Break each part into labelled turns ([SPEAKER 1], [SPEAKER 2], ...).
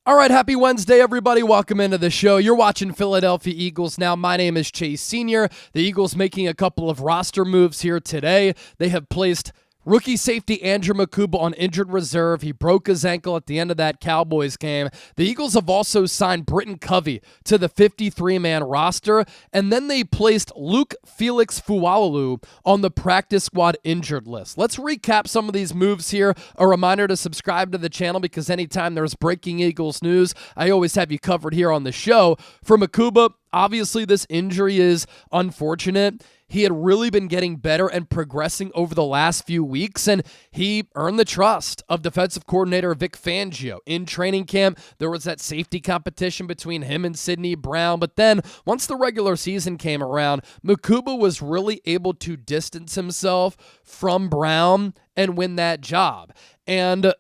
[SPEAKER 1] All right, happy Wednesday, everybody. Welcome into the show. You're watching Philadelphia Eagles now. My name is Chase Sr. The Eagles making a couple of roster moves here today. They have placed rookie safety Andrew Mukuba on injured reserve. He broke his ankle at the end of that Cowboys game. The Eagles have also signed Britain Covey to the 53-man roster, and then they placed Luke Felix Fualalu on the practice squad injured list. Let's recap some of these moves here. A reminder to subscribe to the channel because anytime there's breaking Eagles news, I always have you covered here on the show. For Mukuba, obviously this injury is unfortunate. He had really been getting better and progressing over the last few weeks, and he earned the trust of defensive coordinator Vic Fangio. In training camp, there was that safety competition between him and Sidney Brown, but then once the regular season came around, Mukuba was really able to distance himself from Brown and win that job. And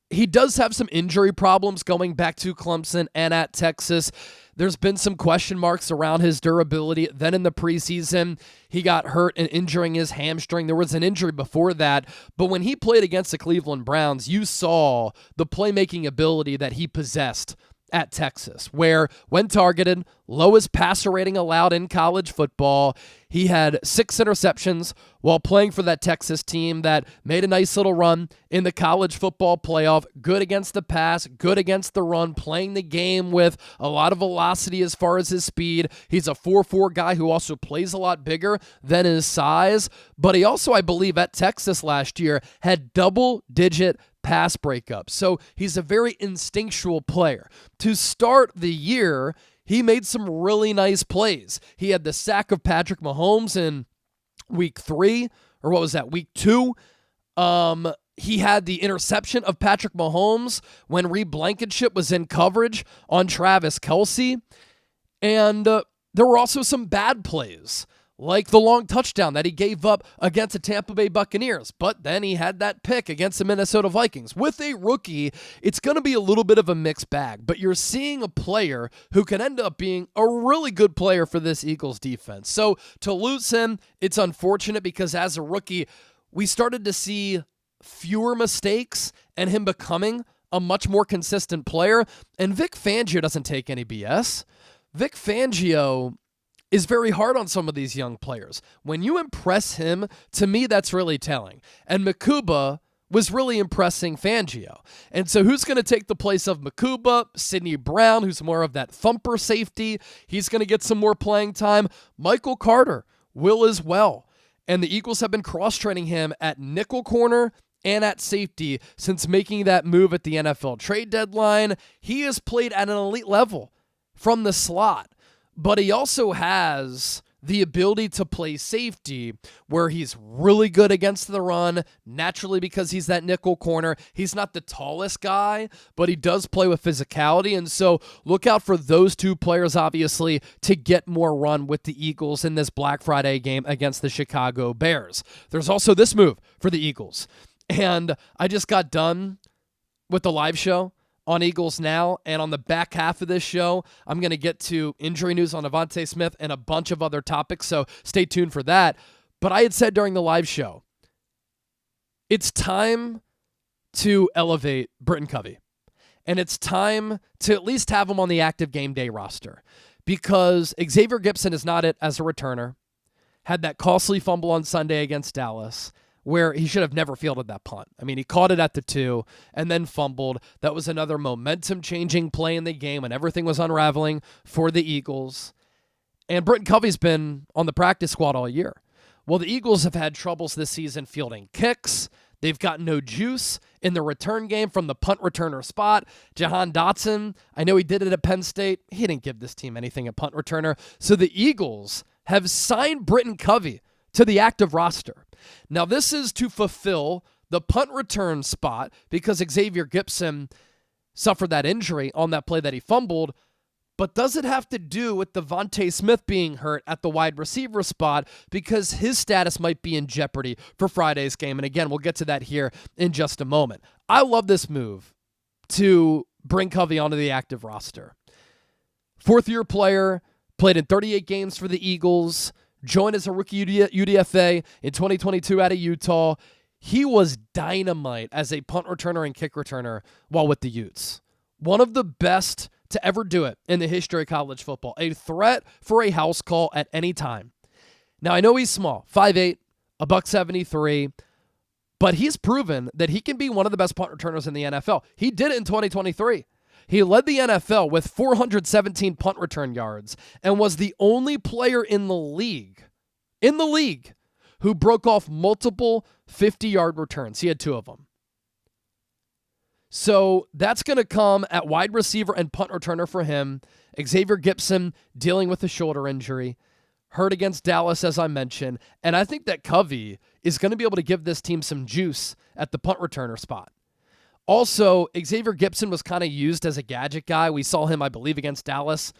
[SPEAKER 1] he does have some injury problems going back to Clemson and at Texas. There's been some question marks around his durability. Then in the preseason, he got hurt and injuring his hamstring. There was an injury before that. But when he played against the Cleveland Browns, you saw the playmaking ability that he possessed at Texas, where when targeted, lowest passer rating allowed in college football. He had 6 interceptions while playing for that Texas team that made a nice little run in the college football playoff. Good against the pass, good against the run, playing the game with a lot of velocity as far as his speed. He's a 4'4" guy who also plays a lot bigger than his size, but he also, I believe, at Texas last year had double-digit pass breakups. So he's a very instinctual player. To start the year, he made some really nice plays. He had the sack of Patrick Mahomes in week 3, or what was that, week 2? He had the interception of Patrick Mahomes when Reed Blankenship was in coverage on Travis Kelce. And there were also some bad plays, like the long touchdown that he gave up against the Tampa Bay Buccaneers. But then he had that pick against the Minnesota Vikings. With a rookie, it's going to be a little bit of a mixed bag, but you're seeing a player who can end up being a really good player for this Eagles defense. So to lose him, it's unfortunate because as a rookie, we started to see fewer mistakes and him becoming a much more consistent player. And Vic Fangio doesn't take any BS. Vic Fangio is very hard on some of these young players. When you impress him, to me, that's really telling. And Mukuba was really impressing Fangio. And so who's going to take the place of Mukuba? Sidney Brown, who's more of that thumper safety. He's going to get some more playing time. Michael Carter will as well. And the Eagles have been cross-training him at nickel corner and at safety since making that move at the NFL trade deadline. He has played at an elite level from the slot. But he also has the ability to play safety where he's really good against the run, naturally because he's that nickel corner. He's not the tallest guy, but he does play with physicality. And so look out for those two players, obviously, to get more run with the Eagles in this Black Friday game against the Chicago Bears. There's also this move for the Eagles. And I just got done with the live show on Eagles Now, and on the back half of this show, I'm going to get to injury news on DeVonta Smith and a bunch of other topics, so stay tuned for that. But I had said during the live show, it's time to elevate Britain Covey, and it's time to at least have him on the active game day roster, because Xavier Gipson is not it as a returner, had that costly fumble on Sunday against Dallas, where he should have never fielded that punt. I mean, he caught it at the 2 and then fumbled. That was another momentum-changing play in the game when everything was unraveling for the Eagles. And Britain Covey's been on the practice squad all year. Well, the Eagles have had troubles this season fielding kicks. They've got no juice in the return game from the punt returner spot. Jahan Dotson, I know he did it at Penn State. He didn't give this team anything at punt returner. So the Eagles have signed Britain Covey to the active roster. Now, this is to fulfill the punt return spot because Xavier Gipson suffered that injury on that play that he fumbled. But does it have to do with DeVonta Smith being hurt at the wide receiver spot because his status might be in jeopardy for Friday's game? And again, we'll get to that here in just a moment. I love this move to bring Covey onto the active roster. Fourth-year player, played in 38 games for the Eagles, joined as a rookie UDFA in 2022 out of Utah. He was dynamite as a punt returner and kick returner while with the Utes. One of the best to ever do it in the history of college football. A threat for a house call at any time. Now, I know he's small, 5'8", a $173, but he's proven that he can be one of the best punt returners in the NFL. He did it in 2023. He led the NFL with 417 punt return yards and was the only player in the league, who broke off multiple 50-yard returns. He had 2 of them. So that's going to come at wide receiver and punt returner for him. Xavier Gipson dealing with a shoulder injury. Hurt against Dallas, as I mentioned. And I think that Covey is going to be able to give this team some juice at the punt returner spot. Also, Xavier Gipson was kind of used as a gadget guy. We saw him, I believe, against Dallas,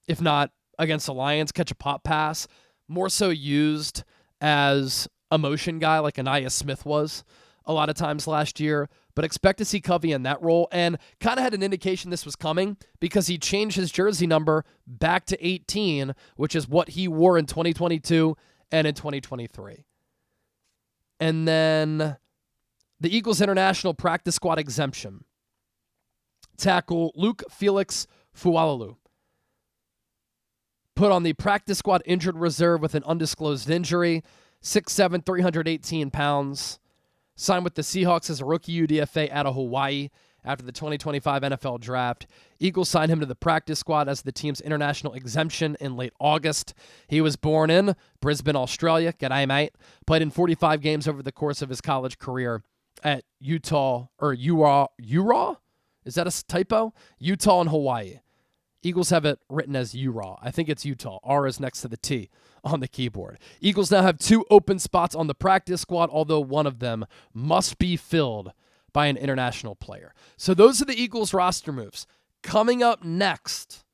[SPEAKER 1] if not against the Lions, catch a pop pass. More so used as a motion guy like Andrew Smith was a lot of times last year. But expect to see Covey in that role, and kind of had an indication this was coming because he changed his jersey number back to 18, which is what he wore in 2022 and in 2023. And then the Eagles International Practice Squad exemption. Tackle Luke Felix Fualalu, put on the practice squad injured reserve with an undisclosed injury, 6'7", 318 pounds. Signed with the Seahawks as a rookie UDFA out of Hawaii after the 2025 NFL Draft. Eagles signed him to the practice squad as the team's international exemption in late August. He was born in Brisbane, Australia. G'day, mate. Played in 45 games over the course of his college career at Utah, or Uraw? Is that a typo? Utah and Hawaii. Eagles have it written as Uraw. I think it's Utah. R is next to the T on the keyboard. Eagles now have 2 open spots on the practice squad, although one of them must be filled by an international player. So those are the Eagles roster moves. Coming up next,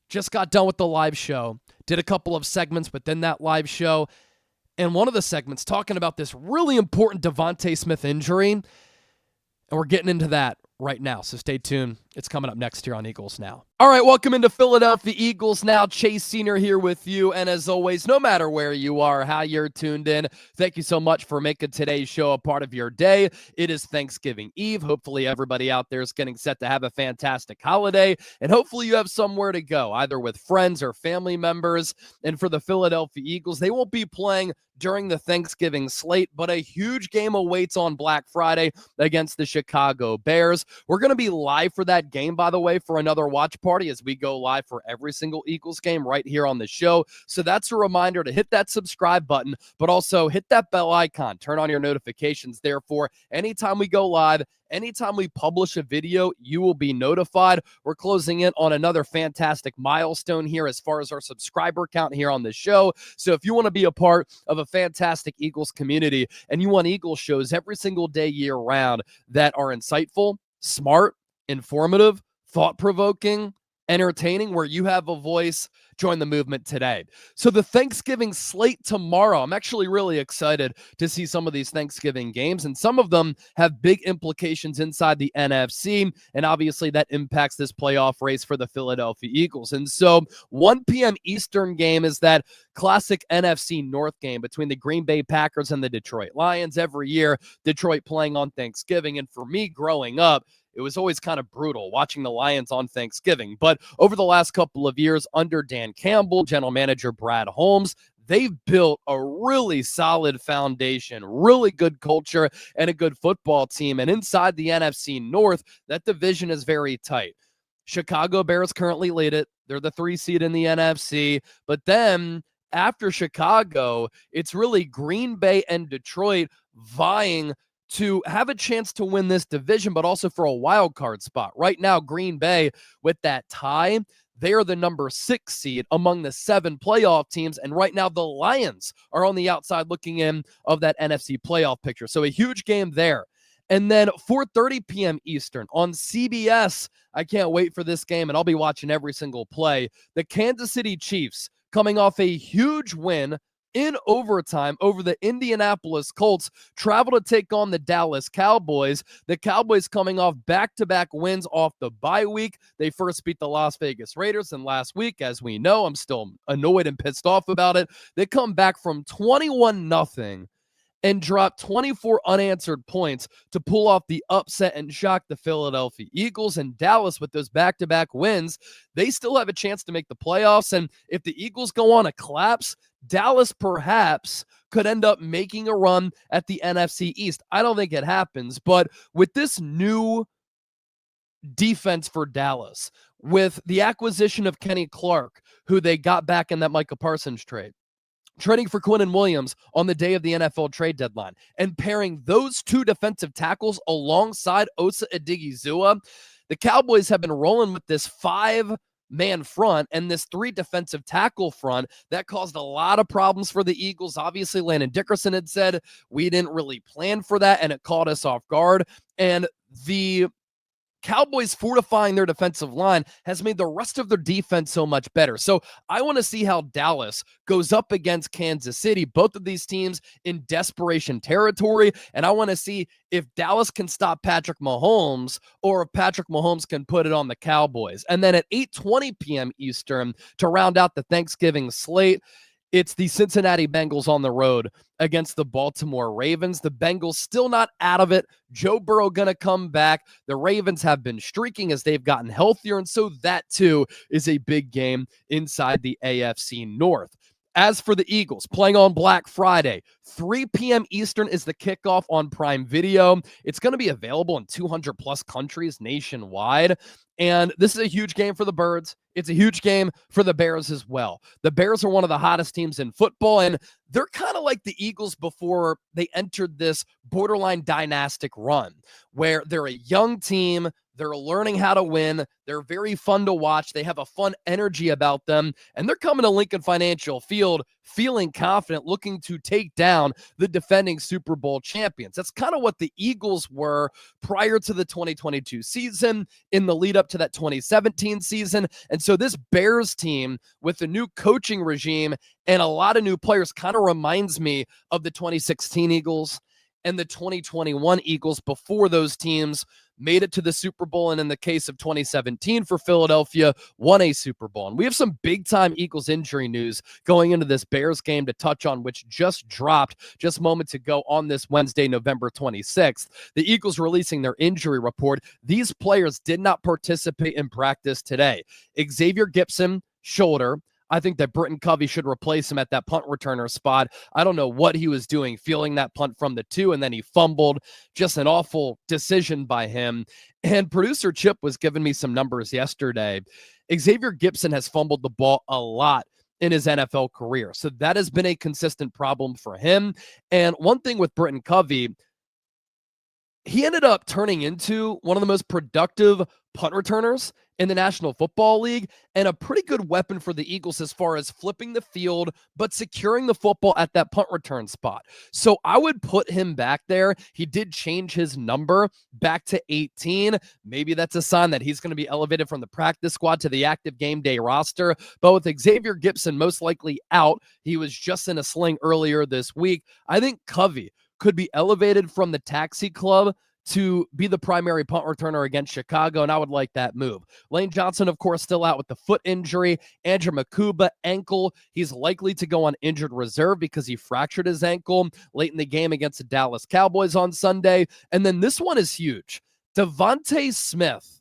[SPEAKER 1] just got done with the live show. Did a couple of segments within that live show. And one of the segments talking about this really important DeVonta Smith injury. And we're getting into that right now, so stay tuned. It's coming up next here on Eagles Now. All right, welcome into Philadelphia Eagles Now. Chase Senior here with you, and as always, no matter where you are, how you're tuned in, thank you so much for making today's show a part of your day. It is Thanksgiving Eve. Hopefully everybody out there is getting set to have a fantastic holiday, and hopefully you have somewhere to go, either with friends or family members. And for the Philadelphia Eagles, they won't be playing during the Thanksgiving slate, but a huge game awaits on Black Friday against the Chicago Bears. We're going to be live for that game, by the way, for another watch party as we go live for every single Eagles game right here on the show. So that's a reminder to hit that subscribe button, but also hit that bell icon. Turn on your notifications. Therefore, anytime we go live, anytime we publish a video, you will be notified. We're closing in on another fantastic milestone here as far as our subscriber count here on the show. So if you want to be a part of a fantastic Eagles community and you want Eagles shows every single day year round that are insightful, smart, informative, thought-provoking, entertaining, where you have a voice, join the movement today. So the Thanksgiving slate tomorrow, I'm actually really excited to see some of these Thanksgiving games, and some of them have big implications inside the NFC, and obviously that impacts this playoff race for the Philadelphia Eagles. And so 1 p.m. Eastern game is that classic NFC North game between the Green Bay Packers and the Detroit Lions. Every year, Detroit playing on Thanksgiving, and for me growing up, it was always kind of brutal watching the Lions on Thanksgiving. But over the last couple of years under Dan Campbell, general manager Brad Holmes, they've built a really solid foundation, really good culture, and a good football team. And inside the NFC North, that division is very tight. Chicago Bears currently lead it. They're the 3 seed in the NFC. But then after Chicago, it's really Green Bay and Detroit vying to have a chance to win this division, but also for a wild card spot. Right now, Green Bay, with that tie, they are the number 6 seed among the 7 playoff teams. And right now, the Lions are on the outside looking in of that NFC playoff picture. So a huge game there. And then 4:30 p.m. Eastern on CBS. I can't wait for this game, and I'll be watching every single play. The Kansas City Chiefs coming off a huge win in overtime over the Indianapolis Colts, travel to take on the Dallas Cowboys. The Cowboys coming off back-to-back wins off the bye week. They first beat the Las Vegas Raiders, and last week, as we know, I'm still annoyed and pissed off about it. They come back from 21-0 and dropped 24 unanswered points to pull off the upset and shock the Philadelphia Eagles. And Dallas, with those back-to-back wins, they still have a chance to make the playoffs. And if the Eagles go on a collapse, Dallas perhaps could end up making a run at the NFC East. I don't think it happens, but with this new defense for Dallas, with the acquisition of Kenny Clark, who they got back in that Micah Parsons trade, trading for Quinnen Williams on the day of the NFL trade deadline, and pairing those two defensive tackles alongside Osa Odighizuwa, the Cowboys have been rolling with this 5-man front and this 3 defensive tackle front that caused a lot of problems for the Eagles. Obviously, Landon Dickerson had said, we didn't really plan for that, and it caught us off guard. And the Cowboys fortifying their defensive line has made the rest of their defense so much better. So I want to see how Dallas goes up against Kansas City, both of these teams in desperation territory. And I want to see if Dallas can stop Patrick Mahomes or if Patrick Mahomes can put it on the Cowboys. And then at 8:20 p.m. Eastern, to round out the Thanksgiving slate, it's the Cincinnati Bengals on the road against the Baltimore Ravens. The Bengals still not out of it. Joe Burrow going to come back. The Ravens have been streaking as they've gotten healthier, and so that too is a big game inside the AFC North. As for the Eagles, playing on Black Friday, 3 p.m. Eastern is the kickoff on Prime Video. It's going to be available in 200-plus countries nationwide. And this is a huge game for the Birds. It's a huge game for the Bears as well. The Bears are one of the hottest teams in football, and they're kind of like the Eagles before they entered this borderline dynastic run, where they're a young team. They're learning how to win. They're very fun to watch. They have a fun energy about them, and they're coming to Lincoln Financial Field feeling confident, looking to take down the defending Super Bowl champions. That's kind of what the Eagles were prior to the 2022 season, in the lead up to that 2017 season. And so this Bears team with the new coaching regime and a lot of new players kind of reminds me of the 2016 Eagles and the 2021 Eagles before those teams made it to the Super Bowl, and in the case of 2017 for Philadelphia, won a Super Bowl. And we have some big-time Eagles injury news going into this Bears game to touch on, which just dropped just moments ago on this Wednesday, November 26th. The Eagles releasing their injury report. These players did not participate in practice today. Xavier Gipson, shoulder. I think that Britain Covey should replace him at that punt returner spot. I don't know what he was doing, feeling that punt from the 2, and then he fumbled. Just an awful decision by him. And producer Chip was giving me some numbers yesterday. Xavier Gipson has fumbled the ball a lot in his NFL career. So that has been a consistent problem for him. And one thing with Britain Covey, he ended up turning into one of the most productive punt returners in the National Football League, and a pretty good weapon for the Eagles as far as flipping the field, but securing the football at that punt return spot. So I would put him back there. He did change his number back to 18. Maybe that's a sign that he's going to be elevated from the practice squad to the active game day roster. But with Xavier Gipson most likely out, he was just in a sling earlier this week. I think Covey could be elevated from the taxi club to be the primary punt returner against Chicago, and I would like that move. Lane Johnson, of course, still out with the foot injury. Andrew Mukuba, ankle. He's likely to go on injured reserve because he fractured his ankle late in the game against the Dallas Cowboys on Sunday. And then this one is huge. DeVonta Smith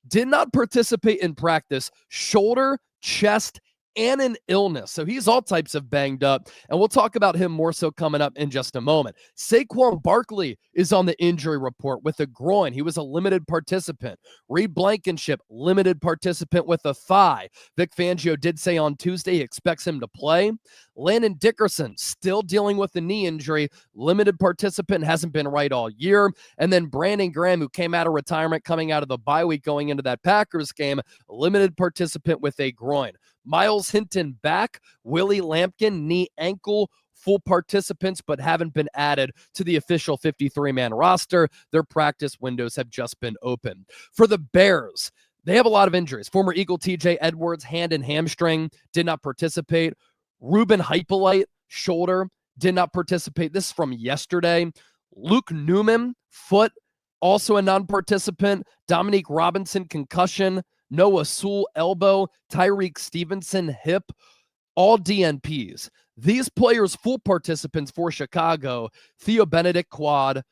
[SPEAKER 1] did not participate in practice, shoulder, chest, and an illness. So he's all types of banged up, and we'll talk about him more so coming up in just a moment. Saquon Barkley is on the injury report with a groin. He was a limited participant. Reed Blankenship, limited participant with a thigh. Vic Fangio did say on Tuesday he expects him to play. Landon Dickerson still dealing with the knee injury, limited participant, hasn't been right all year. And then Brandon Graham, who came out of retirement coming out of the bye week going into that Packers game, limited participant with a groin. Miles Hinton back, Willie Lampkin, knee, ankle, full participants, but haven't been added to the official 53-man roster. Their practice windows have just been open. For the Bears, they have a lot of injuries. Former Eagle TJ Edwards, hand and hamstring, did not participate. Ruben Hypolite, shoulder, did not participate. This is from yesterday. Luke Newman, foot, also a non-participant. Dominique Robinson, concussion. Noah Sewell, elbow. Tyreek Stevenson, hip. All DNPs. These players, full participants for Chicago: Theo Benedict quad,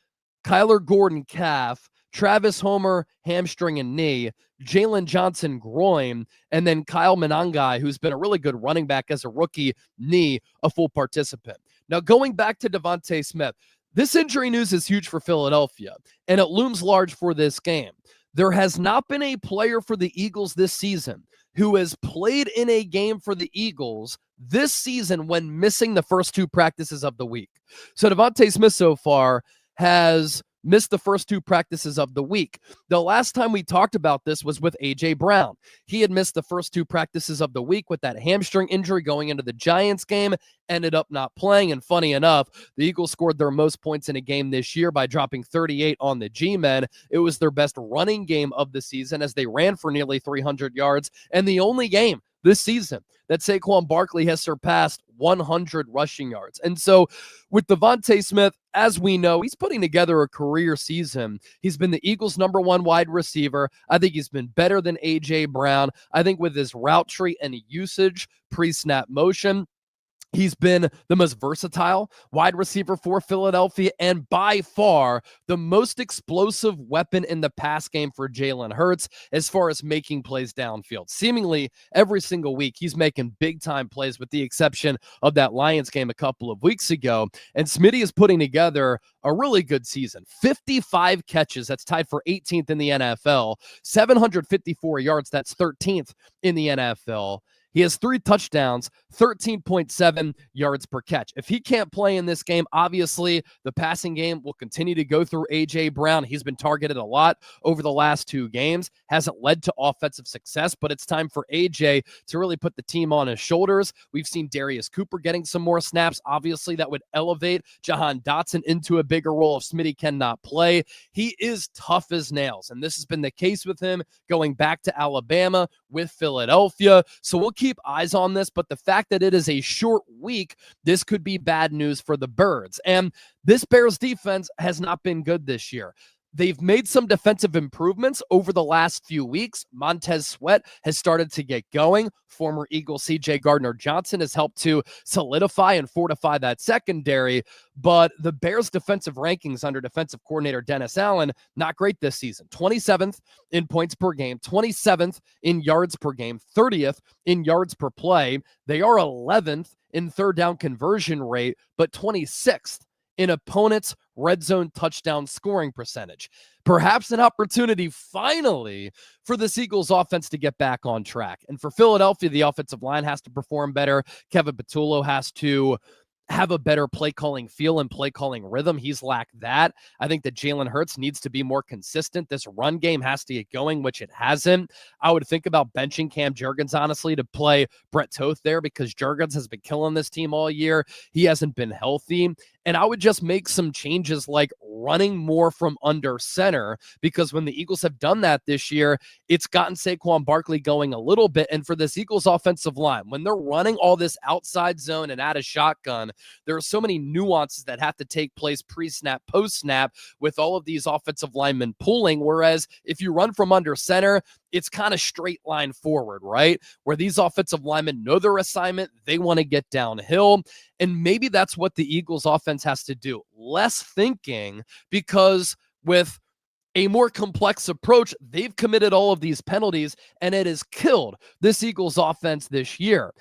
[SPEAKER 1] Kyler Gordon calf, Travis Homer hamstring and knee, Jalen Johnson groin, and then Kyle Monangai, who's been a really good running back as a rookie, knee, a full participant. Now, going back to DeVonta Smith, this injury news is huge for Philadelphia, and it looms large for this game. There has not been a player for the Eagles this season who has played in a game for the Eagles this season when missing the first two practices of the week. So DeVonta Smith so far has missed the first two practices of the week. The last time we talked about this was with A.J. Brown. He had missed the first two practices of the week with that hamstring injury going into the Giants game, ended up not playing. And funny enough, the Eagles scored their most points in a game this year by dropping 38 on the G-men. It was their best running game of the season as they ran for nearly 300 yards, and the only game this season that Saquon Barkley has surpassed 100 rushing yards. And so with DeVonta Smith, as we know, he's putting together a career season. He's been the Eagles' number one wide receiver. I think he's been better than A.J. Brown. I think with his route tree and usage, pre-snap motion, he's been the most versatile wide receiver for Philadelphia and by far the most explosive weapon in the pass game for Jalen Hurts as far as making plays downfield. Seemingly every single week, he's making big-time plays with the exception of that Lions game a couple of weeks ago. And Smitty is putting together a really good season. 55 catches, that's tied for 18th in the NFL. 754 yards, that's 13th in the NFL. He has 3 touchdowns, 13.7 yards per catch. If he can't play in this game, obviously the passing game will continue to go through A.J. Brown. He's been targeted a lot over the last 2 games. Hasn't led to offensive success, but it's time for A.J. to really put the team on his shoulders. We've seen Darius Cooper getting some more snaps. Obviously, that would elevate Jahan Dotson into a bigger role if Smitty cannot play. He is tough as nails, and this has been the case with him going back to Alabama with Philadelphia. So we'll keep eyes on this, but the fact that it is a short week, this could be bad news for the Birds. And this Bears defense has not been good this year. They've made some defensive improvements over the last few weeks. Montez Sweat has started to get going. Former Eagle C.J. Gardner-Johnson has helped to solidify and fortify that secondary. But the Bears' defensive rankings under defensive coordinator Dennis Allen, not great this season. 27th in points per game, 27th in yards per game, 30th in yards per play. They are 11th in third down conversion rate, but 26th in opponents' red zone touchdown scoring percentage. Perhaps an opportunity finally for the Eagles offense to get back on track. And for Philadelphia, the offensive line has to perform better. Kevin Patullo has to have a better play calling feel and play calling rhythm. He's lacked that. I think that Jalen Hurts needs to be more consistent. This run game has to get going, which it hasn't. I would think about benching Cam Jurgens, honestly, to play Brett Toth there because Jurgens has been killing this team all year. He hasn't been healthy. And I would just make some changes like running more from under center, because when the Eagles have done that this year, it's gotten Saquon Barkley going a little bit. And for this Eagles offensive line, when they're running all this outside zone and out of shotgun, there are so many nuances that have to take place pre-snap, post-snap with all of these offensive linemen pulling. Whereas if you run from under center, it's kind of straight line forward, right? Where these offensive linemen know their assignment. They want to get downhill. And maybe that's what the Eagles offense has to do. Less thinking, because with a more complex approach, they've committed all of these penalties, and it has killed this Eagles offense this year.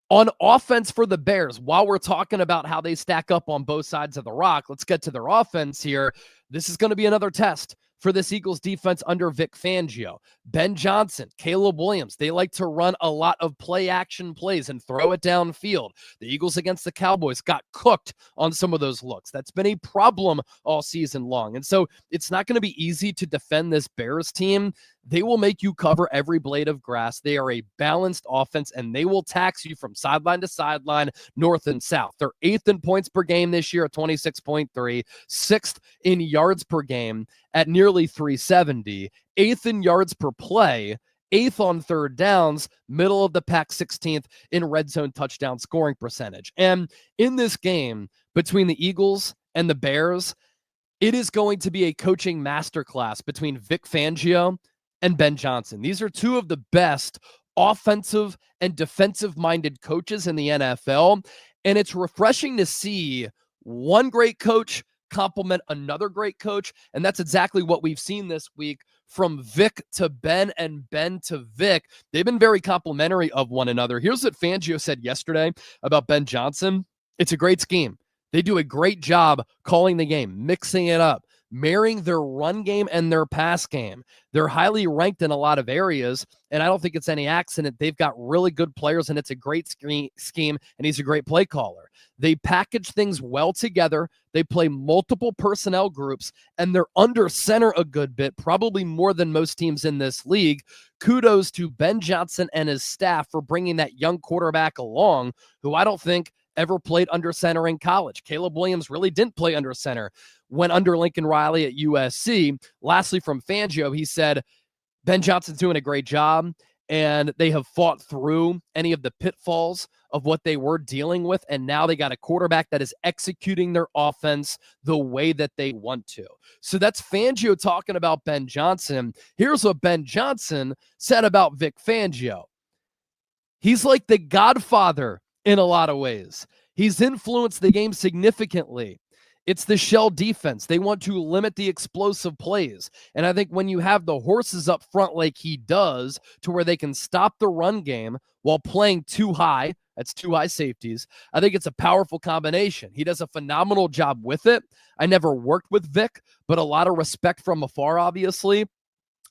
[SPEAKER 1] On offense for the Bears, while we're talking about how they stack up on both sides of the rock, let's get to their offense here. This is going to be another test for this Eagles defense under Vic Fangio. Ben Johnson, Caleb Williams, they like to run a lot of play action plays and throw it downfield. The Eagles against the Cowboys got cooked on some of those looks. That's been a problem all season long. And so it's not going to be easy to defend this Bears team. They will make you cover every blade of grass. They are a balanced offense, and they will tax you from sideline to sideline, north and south. They're 8th in points per game this year at 26.3, 6th in yards per game at nearly 370, 8th in yards per play, 8th on third downs, middle of the pack, 16th in red zone touchdown scoring percentage. And in this game between the Eagles and the Bears, it is going to be a coaching masterclass between Vic Fangio and Ben Johnson. These are two of the best offensive and defensive-minded coaches in the NFL. And it's refreshing to see one great coach complement another great coach. And that's exactly what we've seen this week from Vic to Ben and Ben to Vic. They've been very complimentary of one another. Here's what Fangio said yesterday about Ben Johnson. It's a great scheme. They do a great job calling the game, mixing it up, marrying their run game and their pass game. They're highly ranked in a lot of areas, and I don't think it's any accident. They've got really good players, and it's a great scheme, and he's a great play caller. They package things well together. They play multiple personnel groups, and they're under center a good bit, probably more than most teams in this league. Kudos to Ben Johnson and his staff for bringing that young quarterback along, who I don't think ever played under center in college. Caleb Williams really didn't play under center when under Lincoln Riley at USC. Lastly, from Fangio, he said, Ben Johnson's doing a great job, and they have fought through any of the pitfalls of what they were dealing with, and now they got a quarterback that is executing their offense the way that they want to. So that's Fangio talking about Ben Johnson. Here's what Ben Johnson said about Vic Fangio. He's like the godfather in a lot of ways. He's influenced the game significantly. It's the shell defense. They want to limit the explosive plays. And I think when you have the horses up front like he does, to where they can stop the run game while playing too high, that's two high safeties, I think it's a powerful combination. He does a phenomenal job with it. I never worked with Vic, but a lot of respect from afar, obviously.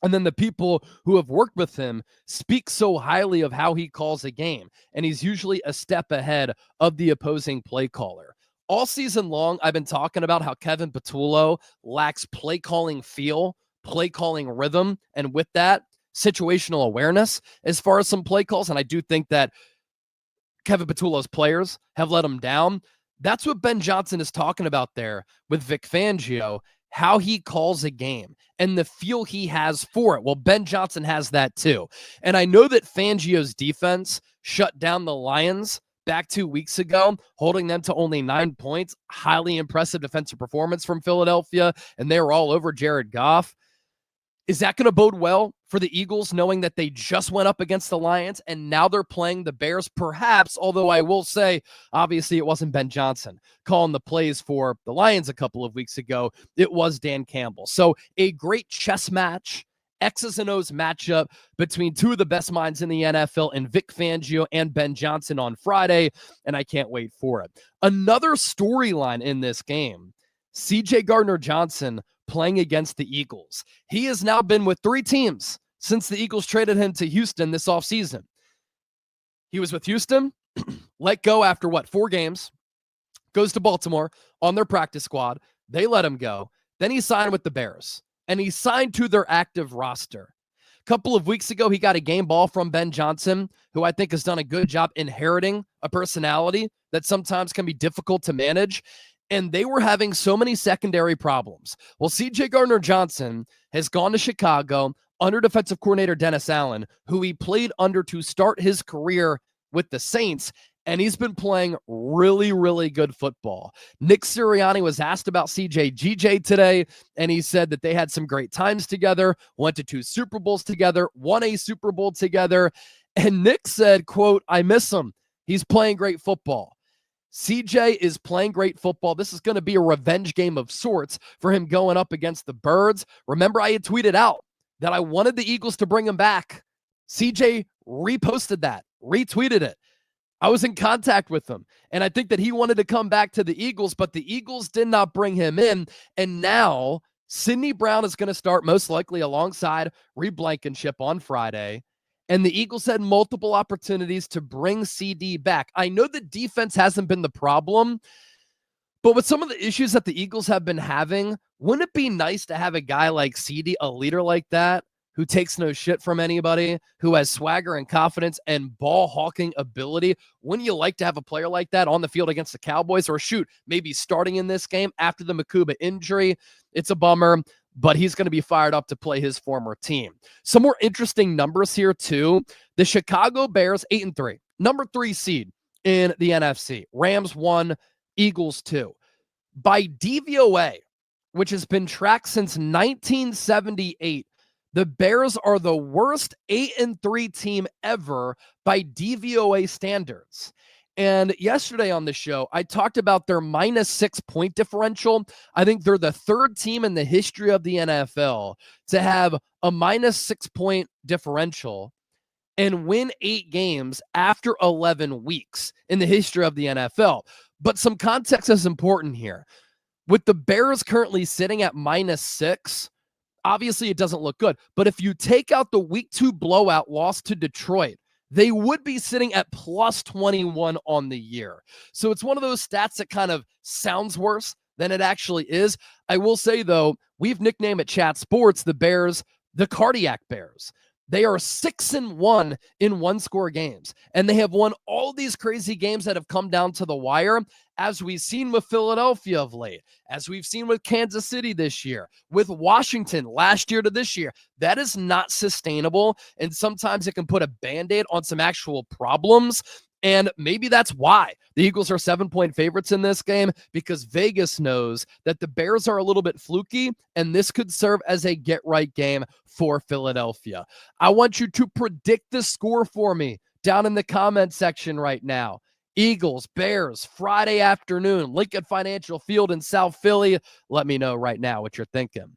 [SPEAKER 1] And then the people who have worked with him speak so highly of how he calls a game. And he's usually a step ahead of the opposing play caller. All season long, I've been talking about how Kevin Patullo lacks play calling feel, play calling rhythm, and with that, situational awareness as far as some play calls. And I do think that Kevin Patullo's players have let him down. That's what Ben Johnson is talking about there with Vic Fangio, how he calls a game and the feel he has for it. Well, Ben Johnson has that too. And I know that Fangio's defense shut down the Lions back 2 weeks ago, holding them to only 9 points. Highly impressive defensive performance from Philadelphia, and they were all over Jared Goff. Is that going to bode well for the Eagles, knowing that they just went up against the Lions and now they're playing the Bears? Perhaps, although I will say, obviously, it wasn't Ben Johnson calling the plays for the Lions a couple of weeks ago. It was Dan Campbell. So a great chess match, X's and O's matchup between two of the best minds in the NFL and Vic Fangio and Ben Johnson on Friday, and I can't wait for it. Another storyline in this game, C.J. Gardner-Johnson playing against the Eagles. He has now been with 3 teams since the Eagles traded him to Houston this offseason. He was with Houston, let go after 4 games, goes to Baltimore on their practice squad. They let him go. Then he signed with the Bears, and he signed to their active roster. A couple of weeks ago, he got a game ball from Ben Johnson, who I think has done a good job inheriting a personality that sometimes can be difficult to manage. And they were having so many secondary problems. Well, C.J. Gardner-Johnson has gone to Chicago under defensive coordinator Dennis Allen, who he played under to start his career with the Saints, and he's been playing really, really good football. Nick Sirianni was asked about C.J. GJ today, and he said that they had some great times together, went to 2 Super Bowls together, won a Super Bowl together, and Nick said, quote, "I miss him. He's playing great football." CJ is playing great football. This is going to be a revenge game of sorts for him going up against the Birds. Remember, I had tweeted out that I wanted the Eagles to bring him back. CJ reposted that, retweeted it. I was in contact with him, and I think that he wanted to come back to the Eagles, but the Eagles did not bring him in. And now Sidney Brown is going to start most likely alongside Reed Blankenship on Friday. And the Eagles had multiple opportunities to bring CD back. I know the defense hasn't been the problem, but with some of the issues that the Eagles have been having, wouldn't it be nice to have a guy like CD, a leader like that, who takes no shit from anybody, who has swagger and confidence and ball hawking ability? Wouldn't you like to have a player like that on the field against the Cowboys? Or shoot, maybe starting in this game after the Mukuba injury? It's a bummer, but he's going to be fired up to play his former team. Some more interesting numbers here too. The Chicago Bears, 8-3, number 3 seed in the NFC. Rams 1, Eagles 2. By DVOA, which has been tracked since 1978, the Bears are the worst 8-3 team ever by DVOA standards. And yesterday on the show, I talked about their -6 point differential. I think they're the third team in the history of the NFL to have a -6 point differential and win 8 games after 11 weeks in the history of the NFL. But some context is important here. With the Bears currently sitting at -6, obviously it doesn't look good. But if you take out the week 2 blowout loss to Detroit, they would be sitting at +21 on the year. So it's one of those stats that kind of sounds worse than it actually is. I will say, though, we've nicknamed at Chat Sports the Bears the Cardiac Bears. They are 6-1 in one-score games, and they have won all these crazy games that have come down to the wire, as we've seen with Philadelphia of late, as we've seen with Kansas City this year, with Washington last year to this year. That is not sustainable, and sometimes it can put a Band-Aid on some actual problems. And maybe that's why the Eagles are 7-point favorites in this game, because Vegas knows that the Bears are a little bit fluky, and this could serve as a get-right game for Philadelphia. I want you to predict the score for me down in the comment section right now. Eagles, Bears, Friday afternoon, Lincoln Financial Field in South Philly. Let me know right now what you're thinking.